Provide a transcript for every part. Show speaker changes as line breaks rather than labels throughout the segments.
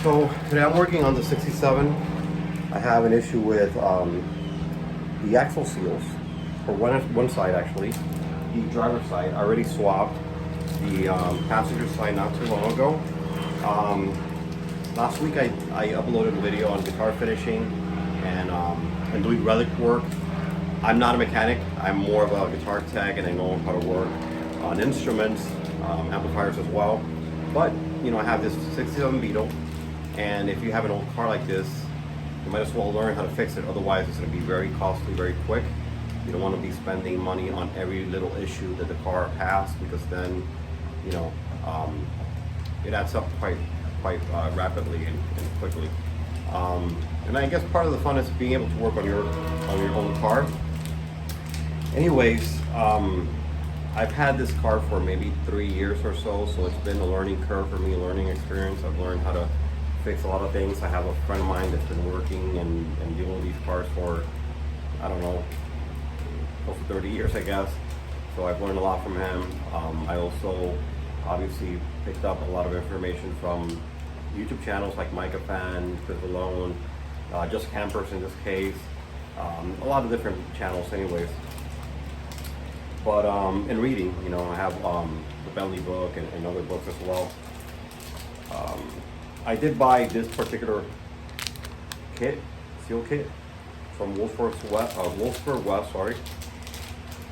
So today I'm working on the 67. I have an issue with the axle seals for one side actually. The driver's side I already swapped. The passenger side not too long ago. Last week I uploaded a video on guitar finishing and doing relic work. I'm not a mechanic. I'm more of a guitar tech, and I know how to work on instruments, amplifiers as well. But you know, I have this 67 Beetle, and if you have an old car like this, you might as well learn how to fix it. Otherwise, it's going to be very costly, very quick. You don't want to be spending money on every little issue that the car has, because then, you know, it adds up quite rapidly and quickly. And I guess part of the fun is being able to work on your own car. Anyways, I've had this car for maybe 3 years or so it's been a learning curve for me, a learning experience. I've learned how to fix a lot of things. I have a friend of mine that's been working and dealing with these cars for, I don't know, close to 30 years, I guess. So I've learned a lot from him. I also obviously picked up a lot of information from YouTube channels like Micah Fan, Chris Alone, Just Campers in this case, a lot of different channels anyways. But in reading, you know, I have the Bentley book and other books as well. I did buy this particular kit, seal kit, from Wolfsburg West, sorry.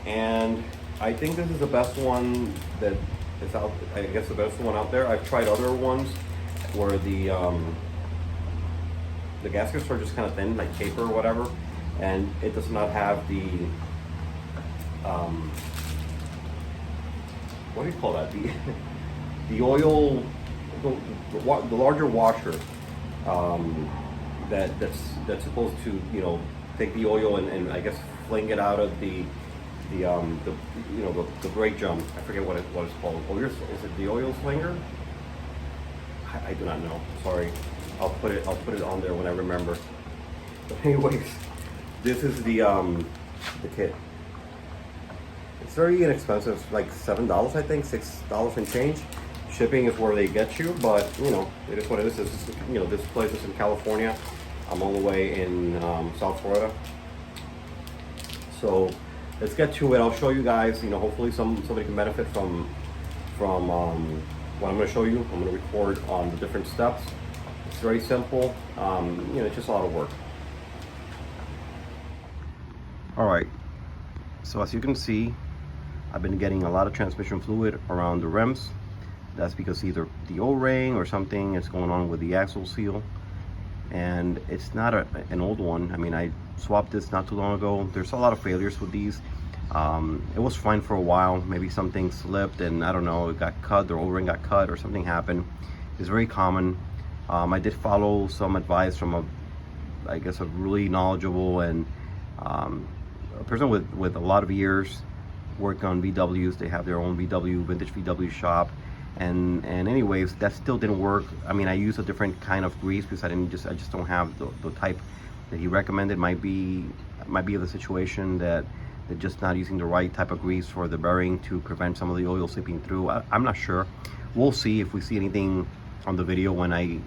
And I think this is the best one that is out. I guess the best one out there. I've tried other ones where the gaskets are just kind of thin, like paper or whatever, and it does not have the what do you call that? The oil, the larger washer that's supposed to, you know, take the oil and I guess fling it out of the brake jump. I forget what it's called. Is it the oil slinger? I do not know. Sorry. I'll put it on there when I remember. But anyways, this is the kit. It's very inexpensive, like $7, I think, $6 and change. Shipping is where they get you, but you know, it is what it is. This place is in California. I'm all the way in South Florida. So let's get to it. I'll show you guys. You know, hopefully somebody can benefit from what I'm going to show you. I'm going to record on the different steps. It's very simple. You know, it's just a lot of work. All right. So as you can see, I've been getting a lot of transmission fluid around the rims. That's because either the O-ring or something is going on with the axle seal. And it's not an old one. I mean, I swapped this not too long ago. There's a lot of failures with these. It was fine for a while. Maybe something slipped and I don't know, it got cut, the O-ring got cut or something happened. It's very common. I did follow some advice from I guess a really knowledgeable and a person with a lot of years working on VWs. They have their own vintage VW shop. And anyways, that still didn't work. I mean, I used a different kind of grease because I just don't have the type that he recommended. Might be the situation that they're just not using the right type of grease for the bearing to prevent some of the oil seeping through. I'm not sure. We'll see if we see anything on the video when I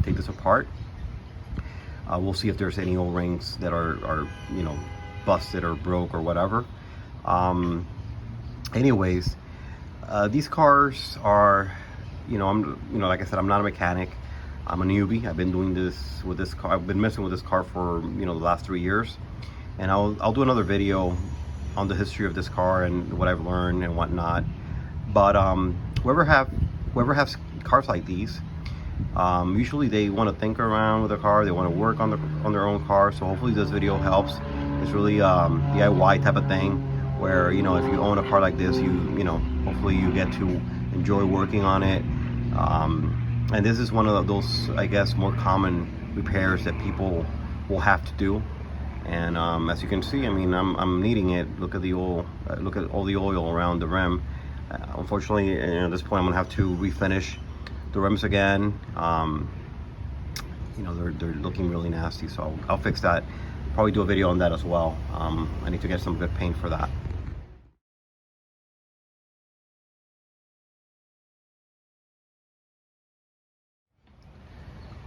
take this apart. We'll see if there's any O-rings that are you know, busted or broke or whatever. Anyways, these cars are, you know, like I said, I'm not a mechanic. I'm a newbie. I've been doing this with this car. I've been messing with this car for, you know, the last 3 years, and I'll do another video on the history of this car and what I've learned and whatnot. But whoever has cars like these, usually they want to think around with their car. They want to work on their own car. So hopefully this video helps. It's really DIY type of thing, where, you know, if you own a car like this, you know, hopefully you get to enjoy working on it. And this is one of those, I guess, more common repairs that people will have to do. And as you can see, I mean, I'm needing it. Look at the oil. Look at all the oil around the rim. Unfortunately, you know, at this point, I'm gonna have to refinish the rims again. You know, they're looking really nasty, so I'll fix that. Probably do a video on that as well. I need to get some good paint for that.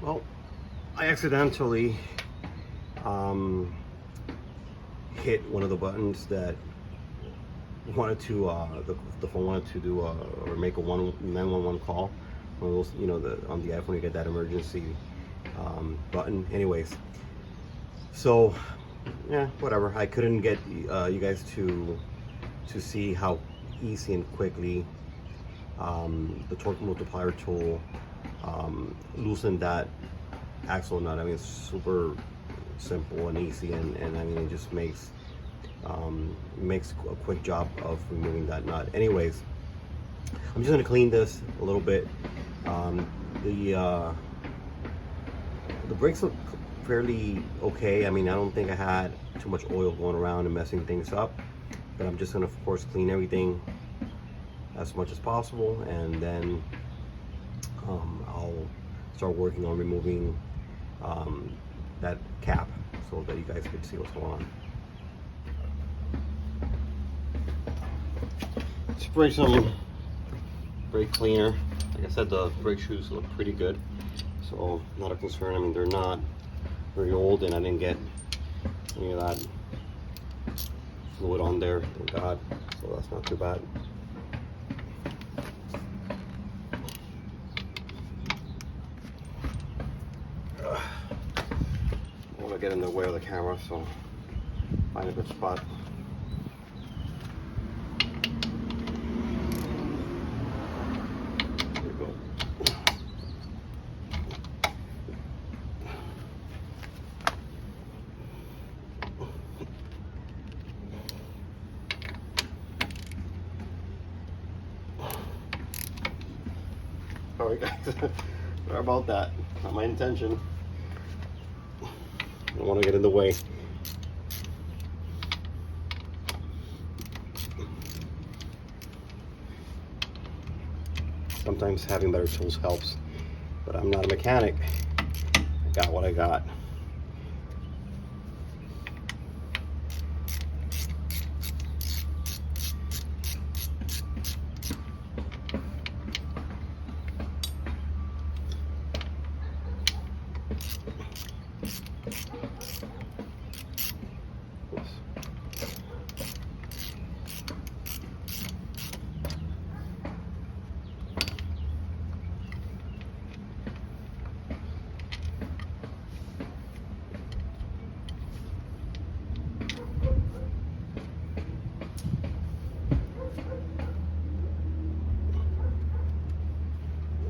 Well, I accidentally hit one of the buttons that wanted to the phone wanted to do or make a 911 call. One of those, you know, on the iPhone you get that emergency button. Anyways, so yeah, whatever. I couldn't get you guys to see how easy and quickly the torque multiplier tool loosened that axle nut. I mean, it's super simple and easy, and I mean, it just makes a quick job of removing that nut. Anyways, I'm just gonna clean this a little bit. The brakes look fairly okay. I mean, I don't think I had too much oil going around and messing things up, but I'm just gonna, of course, clean everything as much as possible, and then I'll start working on removing that cap so that you guys can see what's going on. Spray some brake cleaner. Like I said, the brake shoes look pretty good, so not a concern. I mean, they're not very old, and I didn't get any of that fluid on there, thank God, so that's not too bad. I want to get in the way of the camera, so find a good spot. There we go. Sorry guys, sorry about that, not my intention. I don't want to get in the way. Sometimes having better tools helps, but I'm not a mechanic. I got what I got.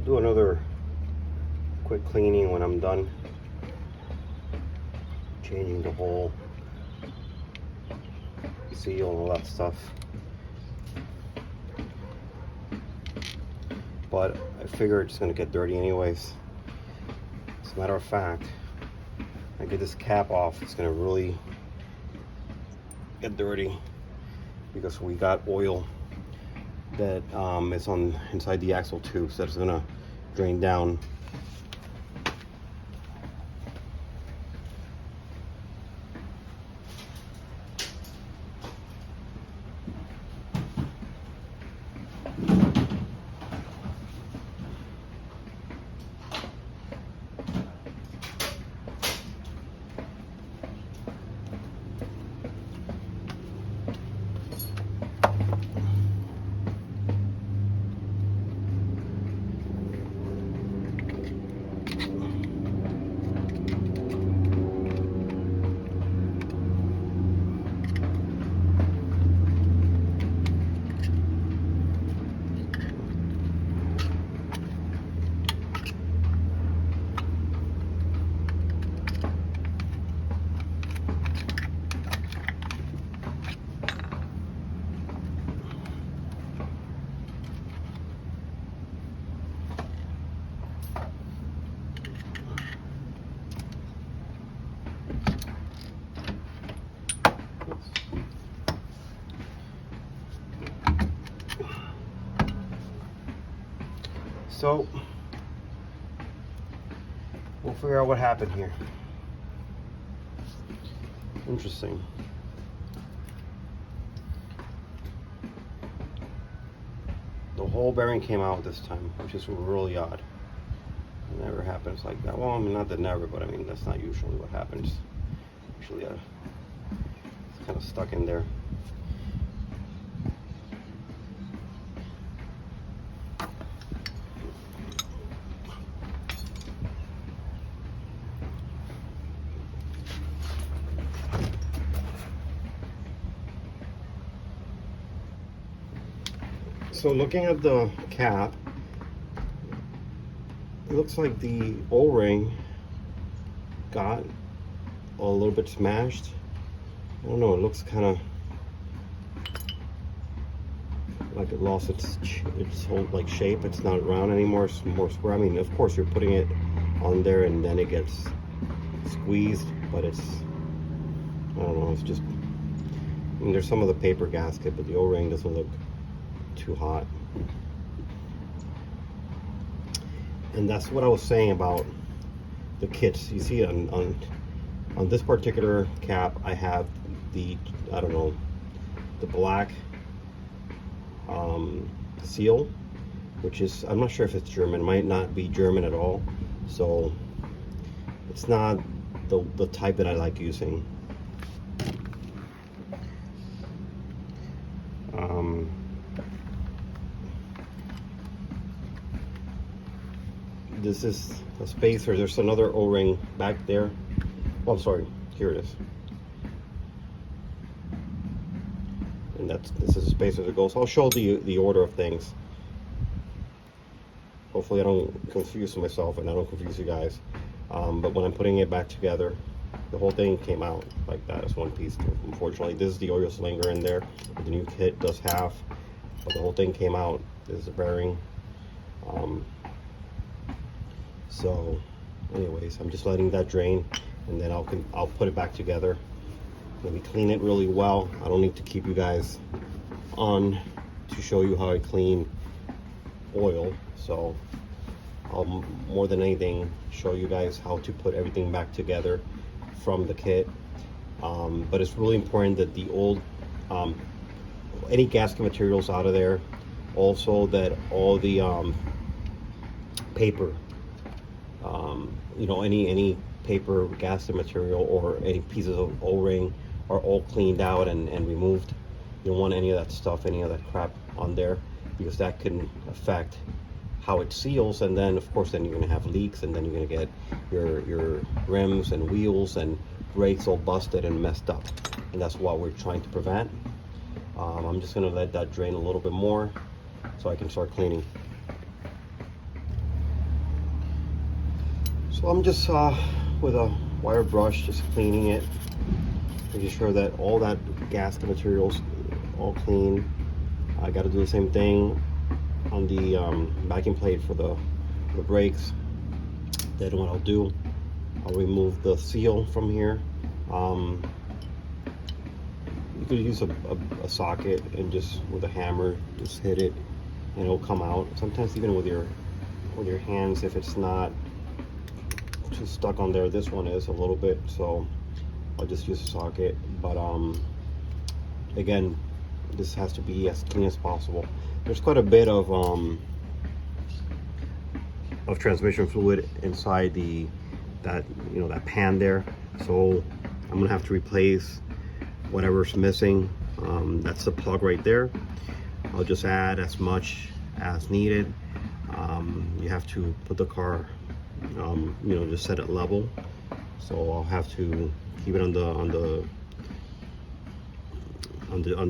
Do another quick cleaning when I'm done changing the whole seal and all that stuff, but I figure it's gonna get dirty anyways. As a matter of fact, I get this cap off, it's gonna really get dirty because we got oil that is on inside the axle tube, so that's gonna drain down. So we'll figure out what happened here. Interesting. The whole bearing came out this time, which is really odd. It never happens like that. Well, I mean, not that never, but I mean, that's not usually what happens. Usually it's kind of stuck in there. So looking at the cap, it looks like the O-ring got a little bit smashed. I don't know, it looks kind of like it lost its whole like shape. It's not round anymore, it's more square. I mean, of course you're putting it on there and then it gets squeezed, but it's, I don't know, it's just, I mean, there's some of the paper gasket, but the O-ring doesn't look too hot. And that's what I was saying about the kits. You see on this particular cap, I have the, I don't know, the black seal, which is, I'm not sure if it's German, it might not be German at all, so it's not the type that I like using. This is a spacer. There's another O-ring back there. Oh, I'm sorry, here it is. And this is a spacer that goes. I'll show the order of things. Hopefully I don't confuse myself and I don't confuse you guys. But when I'm putting it back together, the whole thing came out like that as one piece. Unfortunately, this is the oil slinger in there. The new kit does have, but the whole thing came out. This is a bearing. So anyways, I'm just letting that drain, and then I'll put it back together. Let me clean it really well. I don't need to keep you guys on to show you how I clean oil, so I'll more than anything show you guys how to put everything back together from the kit. But it's really important that the old any gasket materials out of there, also that all the paper, you know, any paper gasket material or any pieces of O-ring are all cleaned out and removed. You don't want any of that stuff, any of that crap on there, because that can affect how it seals, and then of course then you're going to have leaks, and then you're going to get your rims and wheels and brakes all busted and messed up, and that's what we're trying to prevent. I'm just going to let that drain a little bit more so I can start cleaning. So I'm just with a wire brush just cleaning it, making sure that all that gasket material's all clean. I got to do the same thing on the backing plate for the brakes. Then what I'll do, I'll remove the seal from here. You could use a socket and just with a hammer just hit it and it'll come out. Sometimes even with your hands, if it's not just stuck on there. This one is a little bit, so I'll just use a socket. But again, this has to be as clean as possible. There's quite a bit of transmission fluid inside that pan there, so I'm gonna have to replace whatever's missing. That's the plug right there. I'll just add as much as needed. You have to put the car, just set it level. So I'll have to keep it on the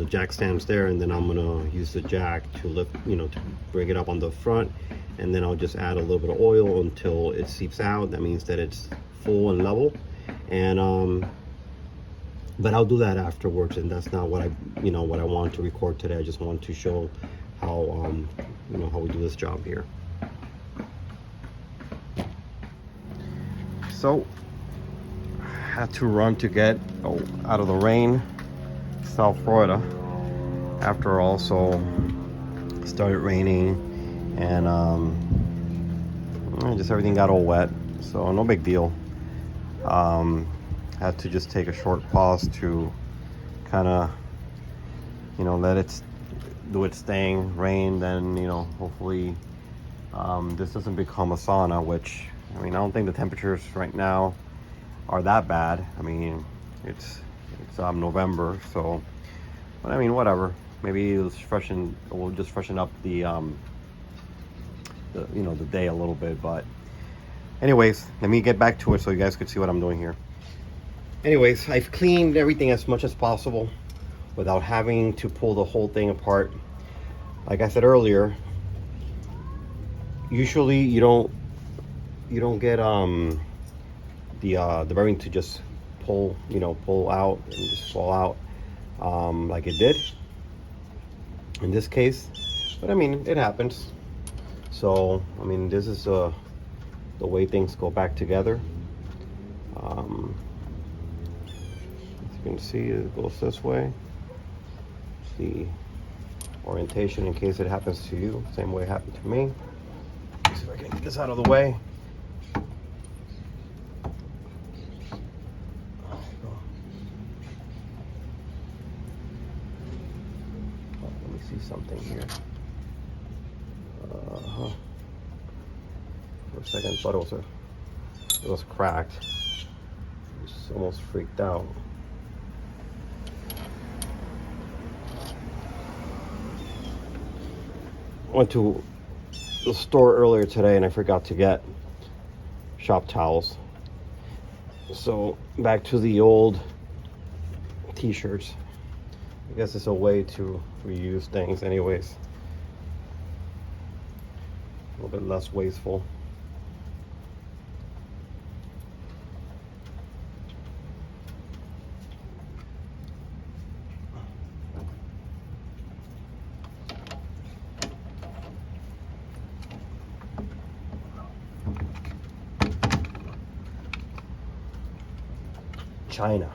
jack stands there, and then I'm gonna use the jack to lift, to bring it up on the front, and then I'll just add a little bit of oil until it seeps out. That means that it's full and level, and but I'll do that afterwards, and that's not what I wanted to record today. I just wanted to show how how we do this job here. So I had to run to get out of the rain, South Florida. After also it started raining, and just everything got all wet, so no big deal. Had to just take a short pause to kind of let it do its thing, rain, then hopefully this doesn't become a sauna, which, I mean, I don't think the temperatures right now are that bad. I mean, it's November, so, but I mean, whatever. Maybe we'll just freshen up the you know, the day a little bit. But anyways, let me get back to it so you guys could see what I'm doing here. Anyways, I've cleaned everything as much as possible without having to pull the whole thing apart. Like I said earlier, usually you don't get the bearing to just pull out and just fall out like it did in this case. But I mean, it happens. So I mean, this is the way things go back together. As you can see, it goes this way. The orientation, in case it happens to you, same way it happened to me. Let's see if I can get this out of the way. Let me see something here. For a second, I thought it was cracked. I was almost freaked out. I went to the store earlier today and I forgot to get shop towels. So back to the old t-shirts. I guess it's a way to reuse things anyways. A little bit less wasteful. China.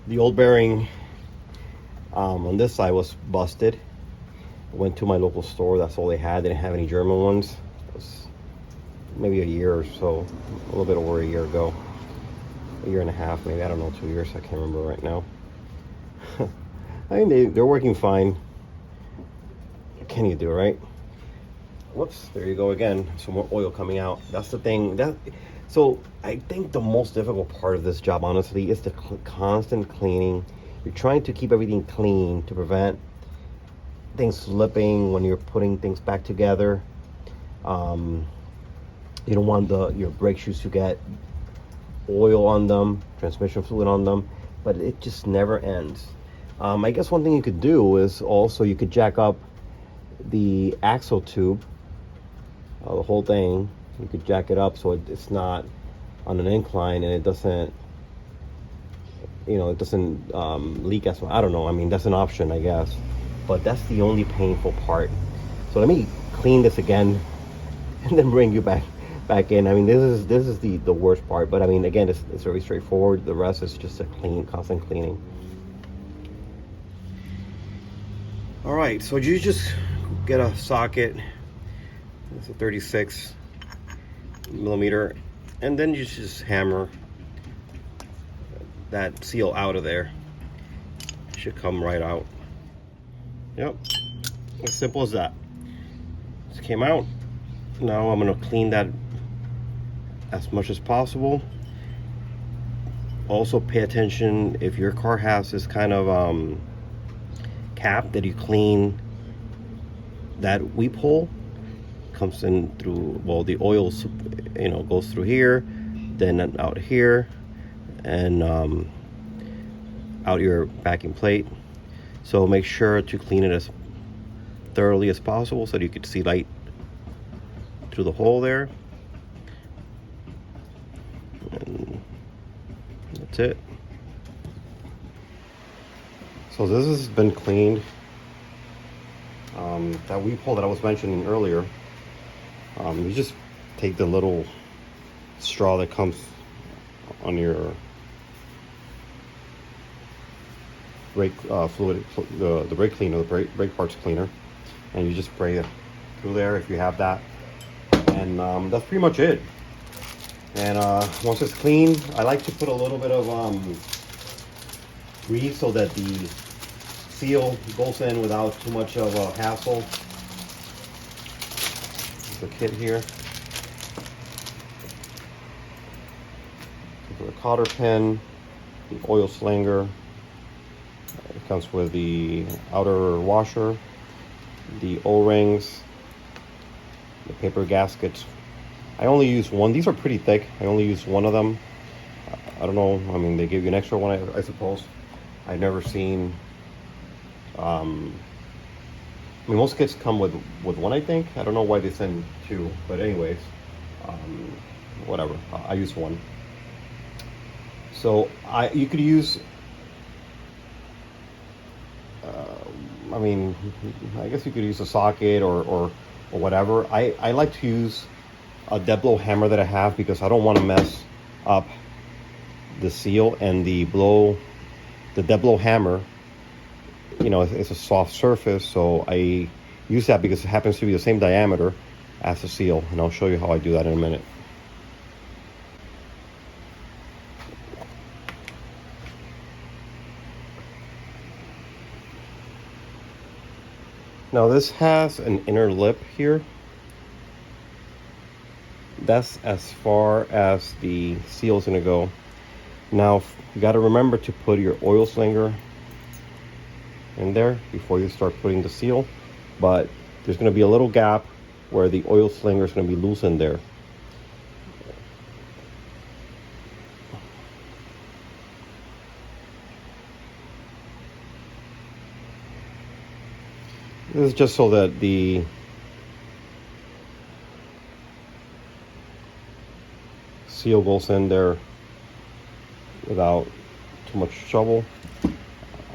The old bearing on this side was busted. I went to my local store, that's all they had. They didn't have any German ones. It was maybe a year or so, a little bit over a year ago. A year and a half, maybe, I don't know, 2 years, I can't remember right now. I mean, they're working fine. What can you do, right? Whoops, there you go again. Some more oil coming out. That's the thing. So I think the most difficult part of this job, honestly, is the constant cleaning. You're trying to keep everything clean to prevent things slipping when you're putting things back together. You don't want your brake shoes to get oil on them, transmission fluid on them, but it just never ends. I guess one thing you could do is also you could jack up the axle tube, the whole thing. You could jack it up so it's not on an incline and it doesn't, leak as well. I don't know. I mean, that's an option, I guess. But that's the only painful part. So let me clean this again and then bring you back in. I mean, this is the worst part. But I mean, again, it's very straightforward. The rest is just a constant cleaning. All right, so you just get a socket. It's a 36 millimeter, and then you just hammer that seal out of there. It should come right out. Yep, as simple as that. Just came out. Now I'm going to clean that as much as possible. Also pay attention if your car has this kind of cap that you clean, that weep hole comes in through, well, the oil goes through here, then out here, and out your backing plate. So make sure to clean it as thoroughly as possible so that you can see light through the hole there. And that's it. So this has been cleaned. That weep hole that I was mentioning earlier, you just take the little straw that comes on your brake fluid, the brake cleaner, the brake parts cleaner, and you just spray it through there if you have that. And that's pretty much it. And once it's clean, I like to put a little bit of grease so that the seal goes in without too much of a hassle. is the kit here. The cotter pin, the oil slinger. It comes with the outer washer, the O-rings, the paper gaskets. I only use one. These are pretty thick. I only use one of them. I don't know. I mean, they give you an extra one, I suppose. I've never seen. I mean, most kits come with one, I think. I don't know why they send two, but anyways, whatever. I use one. So you could use. I mean, I guess you could use a socket or whatever. I like to use a dead blow hammer that I have because I don't want to mess up the seal, and the dead blow hammer, you know, it's a soft surface, so I use that because it happens to be the same diameter as the seal, and I'll show you how I do that in a minute. Now this has an inner lip here. That's as far as the seal is going to go. Now you got to remember to put your oil slinger in there before you start putting the seal, but there's going to be a little gap where the oil slinger is going to be loose in there. This is just so that the seal goes in there without too much trouble.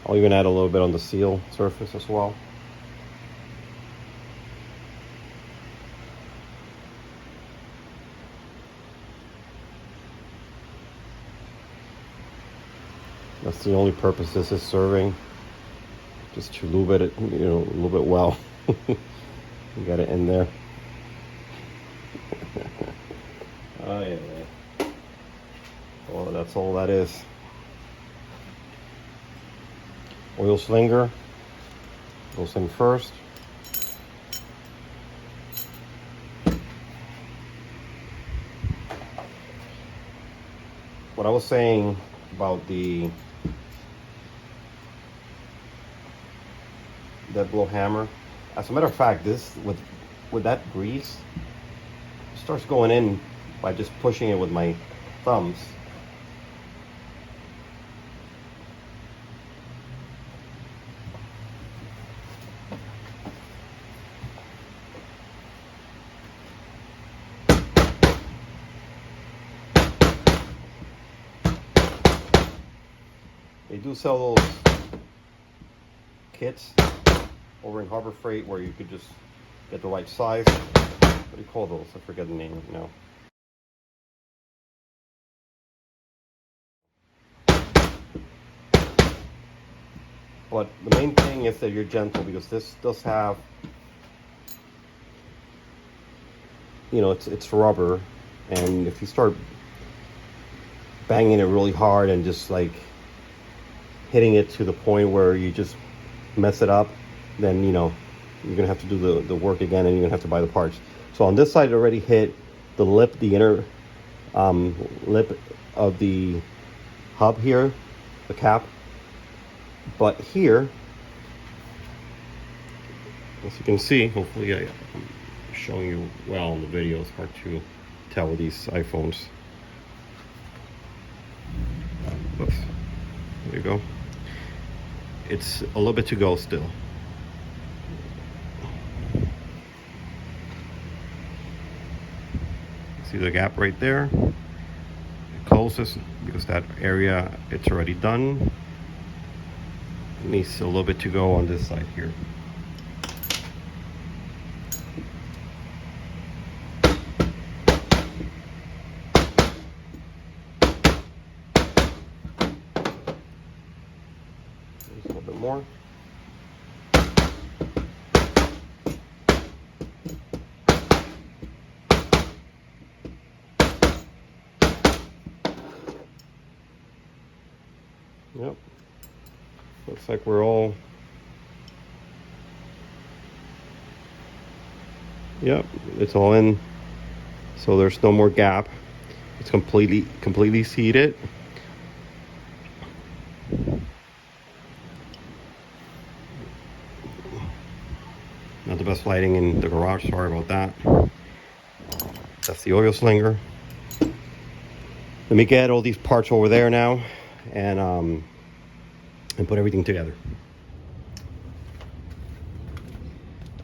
I'll even add a little bit on the seal surface as well. That's the only purpose this is serving, just to lube it, you know, a little bit well. You got it in there. Oh yeah. Well, that's all that is. Oil slinger goes in first. What I was saying about the dead blow hammer, as a matter of fact, this with that grease starts going in by just pushing it with my thumbs. They do sell those kits over in Harbor Freight where you could just get the right size. What do you call those? I forget the name now. But the main thing is that you're gentle, because this does have, you know, it's rubber, and if you start banging it really hard and just like hitting it to the point where you just mess it up, then, you know, you're gonna have to do the work again, and you're gonna have to buy the parts. So on this side it already hit the lip, the inner lip of the hub here, the cap. But here, as you can see, hopefully I'm showing you well in the video. It's hard to tell with these iPhones. Oops. There you go. It's a little bit to go still. See the gap right there? It closes because that area, it's already done. It needs a little bit to go on this side here. Just a little bit more. Yep. Looks like we're all Yep, it's all in, so there's no more gap. It's completely seated. Not the best lighting in the garage, sorry about that. That's the oil slinger. Let me get all these parts over there now and put everything together.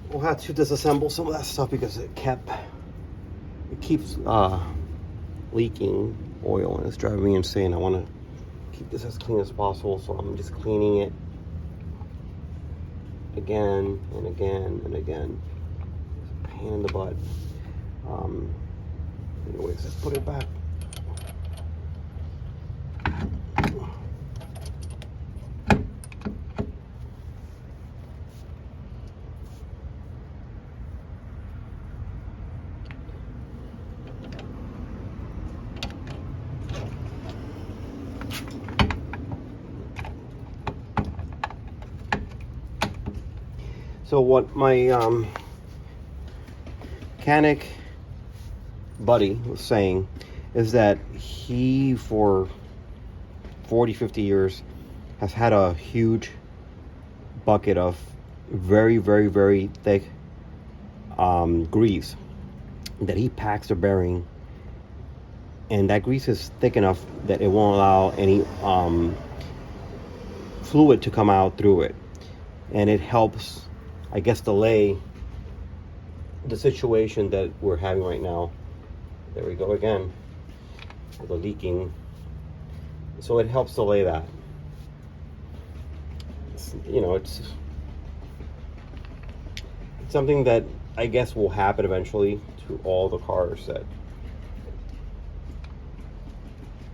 We'll have to disassemble some of that stuff because it keeps leaking oil and it's driving me insane. I want to keep this as clean as possible, so I'm just cleaning it again and again and again. It's a pain in the butt. Anyways, let's put it back. So what my mechanic buddy was saying is that he, for 40-50 years, has had a huge bucket of very thick grease that he packs the bearing, and that grease is thick enough that it won't allow any fluid to come out through it, and it helps, I guess, delay the situation that we're having right now. There we go again, the leaking. So it helps delay that. It's something that I guess will happen eventually to all the cars that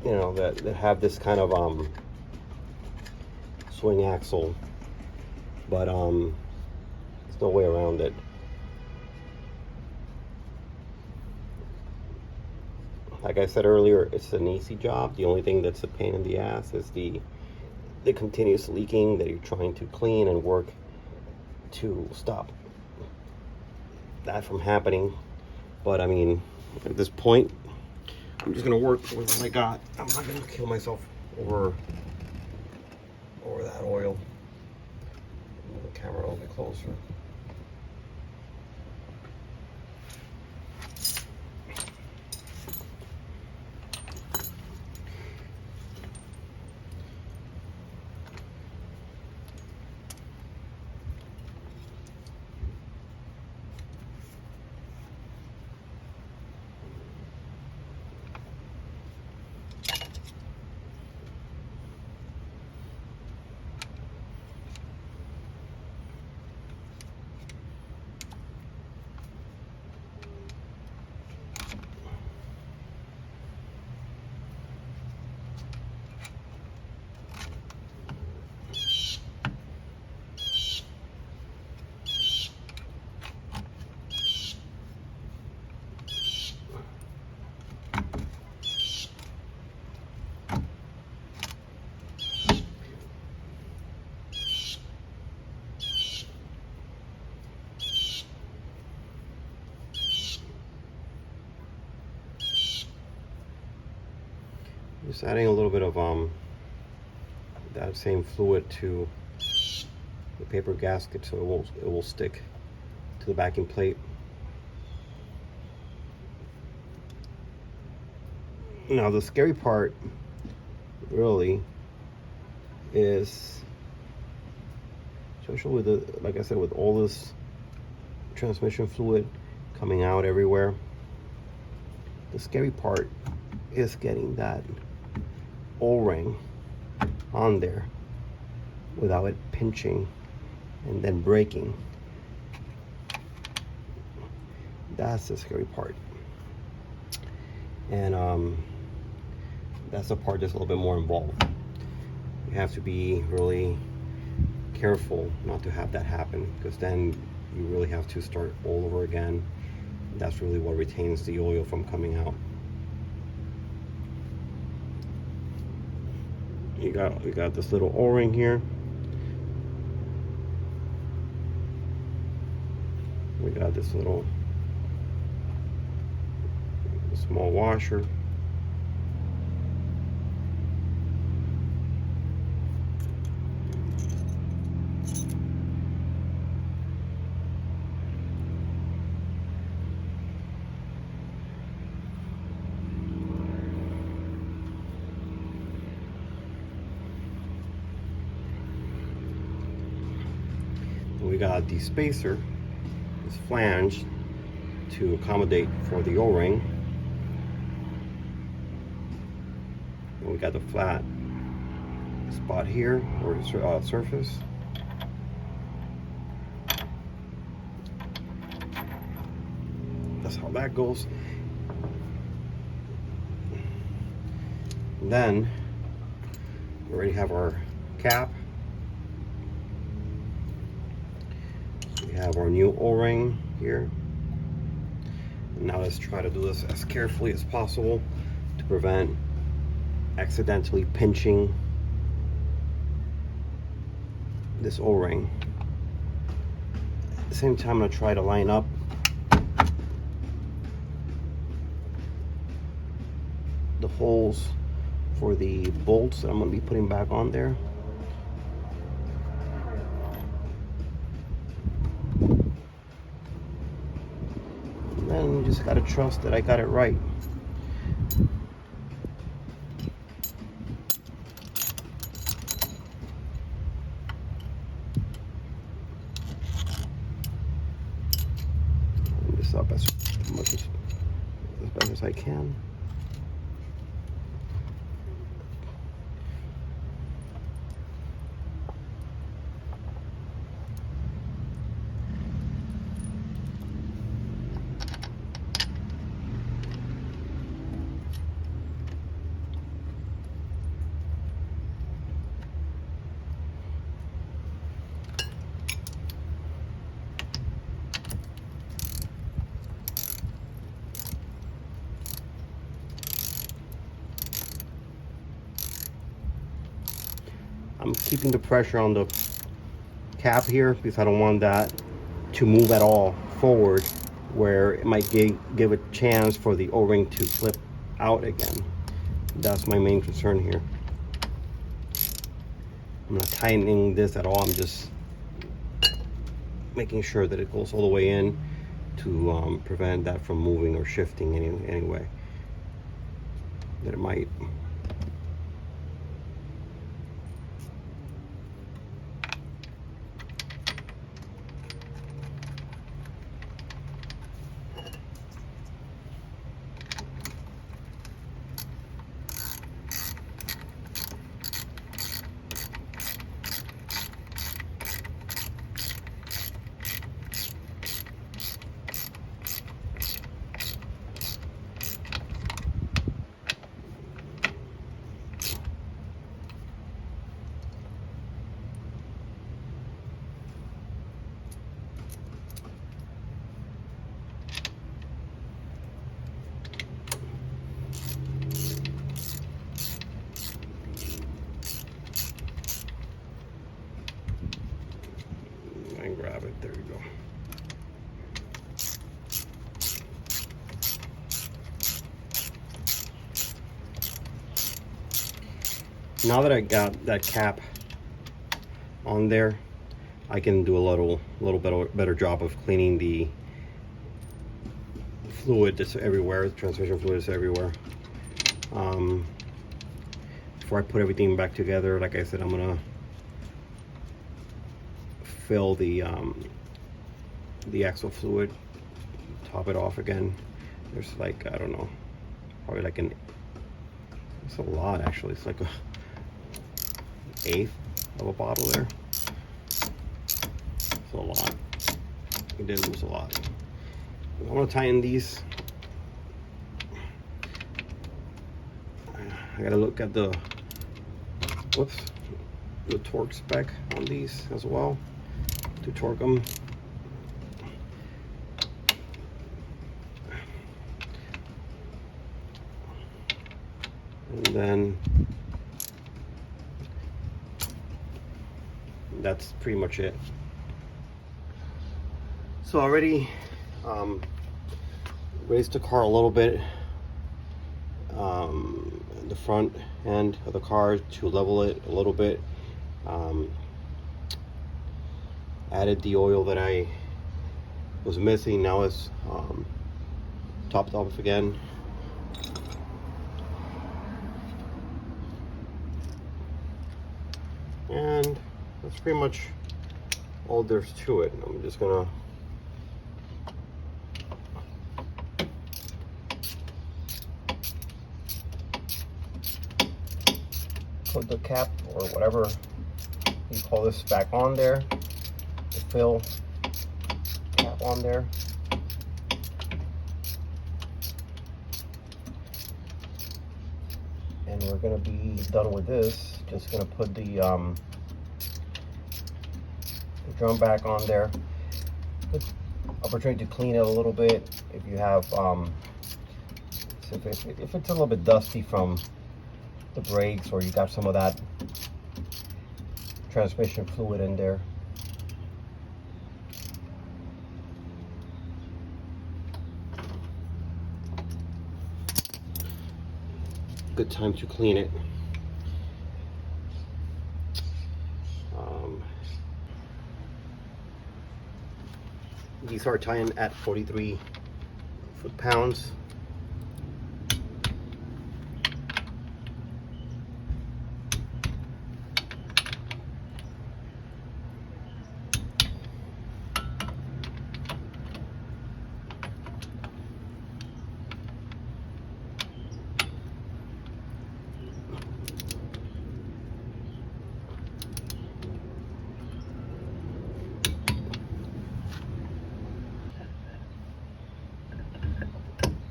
that have this kind of swing axle, but there's no way around it. Like I said earlier, it's an easy job. The only thing that's a pain in the ass is the continuous leaking that you're trying to clean and work to stop that from happening. But I mean, at this point, I'm just gonna work with what I got. I'm not gonna kill myself over that oil. Move the camera a little bit closer. Just adding a little bit of that same fluid to the paper gasket so it will stick to the backing plate. Now the scary part really is, especially with like I said, with all this transmission fluid coming out everywhere, the scary part is getting that O-ring on there without it pinching and then breaking. That's the scary part, and that's the part that's a little bit more involved. You have to be really careful not to have that happen, because then you really have to start all over again. That's really what retains the oil from coming out. We got this little O-ring here. We got this little Small washer. We got the spacer, this flange, to accommodate for the O-ring. And we got the flat spot here, or surface. That's how that goes. And then we already have our cap. We have our new O-ring here. And now let's try to do this as carefully as possible to prevent accidentally pinching this O-ring. At the same time, I'm going to try to line up the holes for the bolts that I'm going to be putting back on there. And then you just got to trust that I got it right. Line this up as best as I can. I'm keeping the pressure on the cap here because I don't want that to move at all forward, where it might give a chance for the O-ring to flip out again. That's my main concern here. I'm not tightening this at all. I'm just making sure that it goes all the way in to prevent that from moving or shifting anyway. That it might. And grab it, there you go. Now that I got that cap on there, I can do a little better job of cleaning the fluid that's everywhere, the transmission fluid is everywhere. Before I put everything back together, like I said, I'm gonna fill the axle fluid, top it off again. There's like, I don't know, probably like it's a lot actually. It's like a 1/8 of a bottle there. It's a lot. We did lose a lot. I want to tighten these. I gotta look at the torque spec on these as well to torque them. And then that's pretty much it. So I already raised the car a little bit the front end of the car to level it a little bit. Added the oil that I was missing. Now it's topped off again. And that's pretty much all there's to it. I'm just gonna put the cap or whatever you call this back on there, the fill cap on there. And we're gonna be done with this. Just gonna put the drum back on there. Good opportunity to clean it a little bit if you have if it's a little bit dusty from the brakes, or you got some of that transmission fluid in there. Good time to clean it. These are tying at 43 foot-pounds.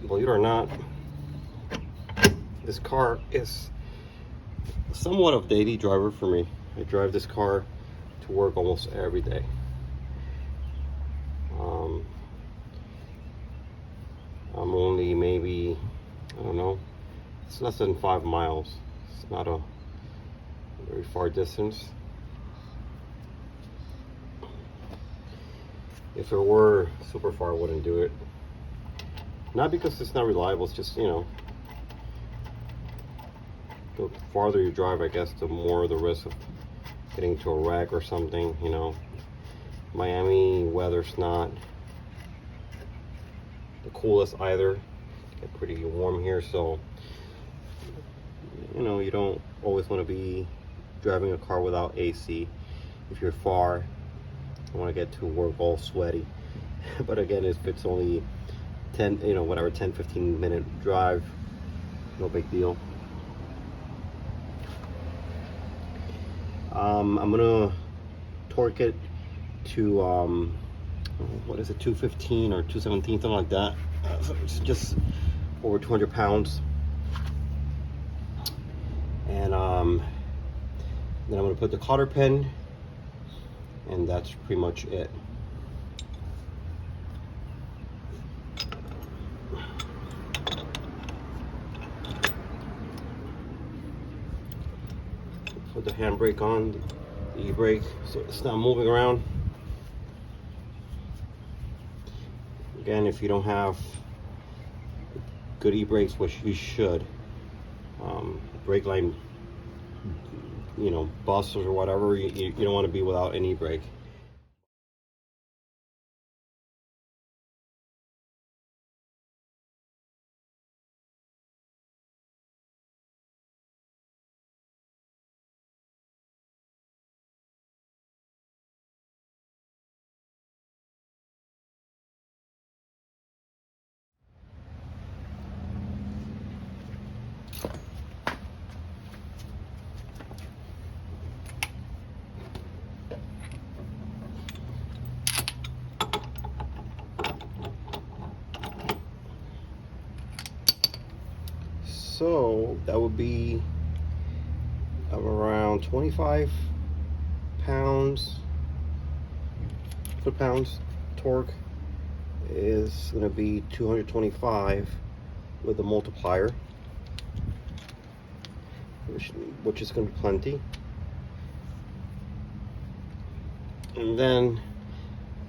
Believe it or not, this car is somewhat of a daily driver for me. I drive this car to work almost every day. I'm only maybe, I don't know, it's less than 5 miles. It's not a very far distance. If it were super far, I wouldn't do it. Not because it's not reliable, it's just, you know, the farther you drive, I guess, the more the risk of getting to a wreck or something, you know. Miami weather's not the coolest either. It's pretty warm here, so, you know, you don't always want to be driving a car without AC. If you're far, you want to get to work all sweaty. But again, if it's only 10, you know, whatever, 10-15 minute drive, no big deal. I'm gonna torque it to what is it, 215 or 217, something like that. So it's just over 200 pounds. And then I'm gonna put the cotter pin, and that's pretty much it. Put the handbrake on, the e-brake, so it's not moving around. Again, if you don't have good e-brakes, which you should, brake line, you know, busts or whatever, you don't want to be without an e-brake. So that would be of around 25 foot-pounds. Torque is going to be 225 with the multiplier, which is going to be plenty. And then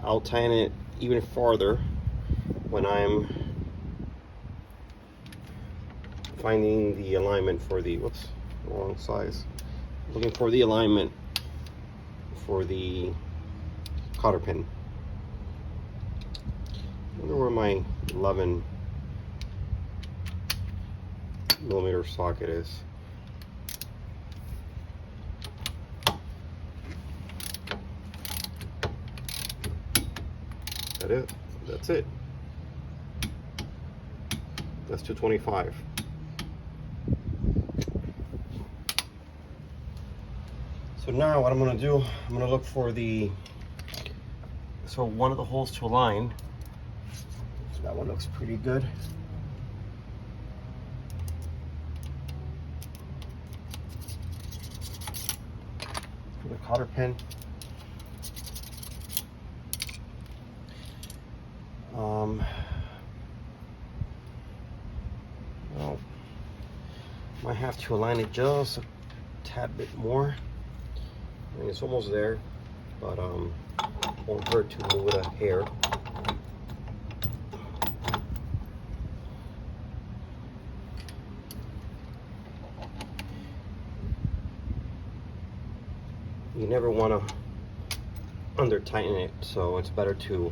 I'll tighten it even farther when I'm finding the alignment for the, whoops, wrong size. Looking for the alignment for the cotter pin. I wonder where my 11mm socket is. That's it. That's 225. So now what I'm gonna do, I'm gonna look for so one of the holes to align. So that one looks pretty good. For the cotter pin. Well, might have to align it just a tad bit more. I mean, it's almost there, but won't hurt to move it a hair. You never want to under tighten it, so it's better to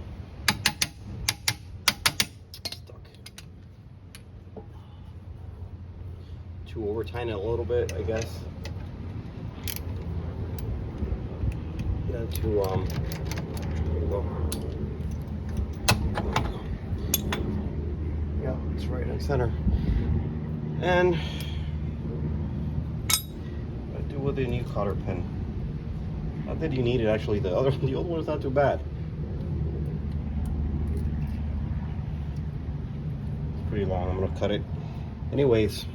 over tighten it a little bit, I guess. Then to there you go. Yeah, it's right in center. And I do with the new cotter pin. Not that you need it actually. The old one is not too bad. It's pretty long. I'm gonna cut it. Anyways.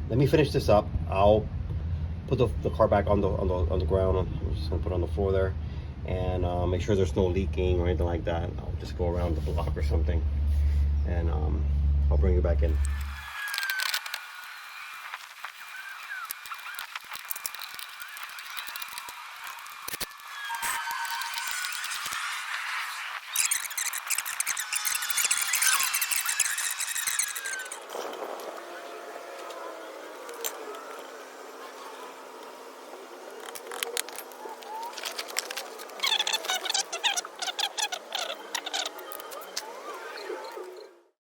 Let me finish this up. I'll put the car back on the ground. I'm just gonna put it on the floor there, and make sure there's no leaking or anything like that. I'll just go around the block or something, and I'll bring you back in.